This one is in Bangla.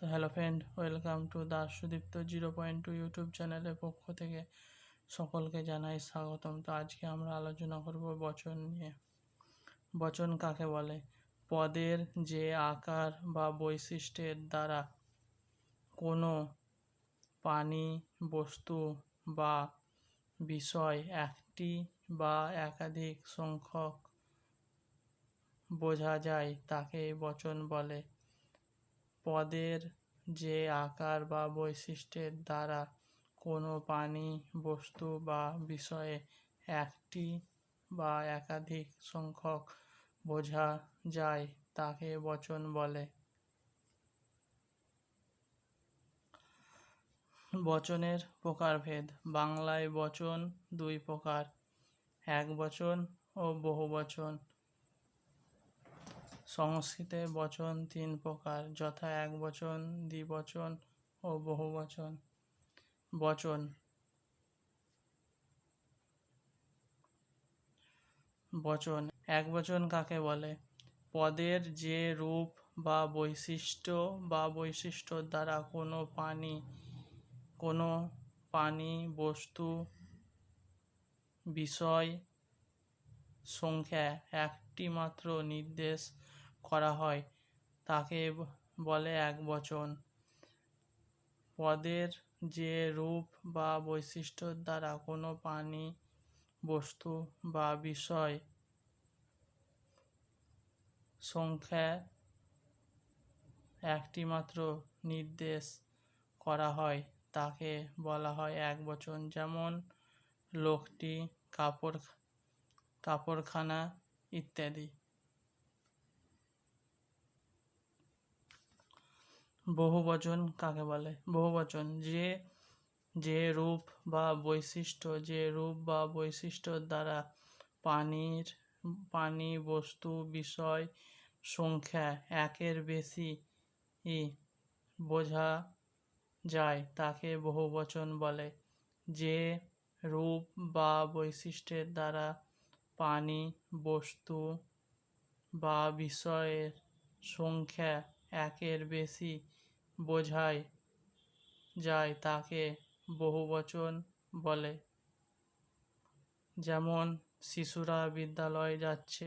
তো hello friend, welcome to the Sudipta 0.2 YouTube চ্যানেলের পক্ষ থেকে সকলকে জানাই স্বাগতম। তো আজকে আমরা আলোচনা করব বচন নিয়ে। বচন কাকে বলে? পদের যে আকার বা বৈশিষ্ট্যের দ্বারা কোনো প্রাণী, বস্তু বা বিষয় একটি বা একাধিক সংখ্যক বোঝা যায় তাকে বচন বলে। পদের যে আকার বা বৈশিষ্ট্যের দ্বারা কোনো প্রাণী, বস্তু বা বিষয়ে একটি বা একাধিক সংখ্যক বোঝা যায় তাকে বচন বলে। বচনের প্রকারভেদ। বাংলায় বচন দুই প্রকার, একবচন ও বহুবচন। সংস্কৃতে বচন তিন প্রকার, যথা একবচন, দ্বিবচন ও বহুবচন। বচন। বচন একবচন কাকে বলে? পদের যে রূপ বা বৈশিষ্ট্যর দ্বারা কোনো প্রাণী, বস্তু, বিষয়, সংখ্যা একটি মাত্র নির্দেশ করা হয় তাকে বলে একবচন। পদের যে রূপ বা বৈশিষ্ট্যর দ্বারা কোনো প্রাণী, বস্তু বা বিষয়, সংখ্যা একটি মাত্র নির্দেশ করা হয় তাকে বলা হয় একবচন। যেমন লোকটি, কাপড়খানা ইত্যাদি। বহুবচন কাকে বলে? বহুবচন যে রূপ বা বৈশিষ্ট্যর দ্বারা প্রাণী, বস্তু, বিষয়, সংখ্যা একের বেশি বোঝা যায় তাকে বহুবচন বলে। যে রূপ বা বৈশিষ্ট্যের দ্বারা প্রাণী, বস্তু বা বিষয়ের সংখ্যা একের বেশি বোঝা যায় তাকে বহুবচন বলে। যেমন শিশুরা বিদ্যালয়ে যাচ্ছে,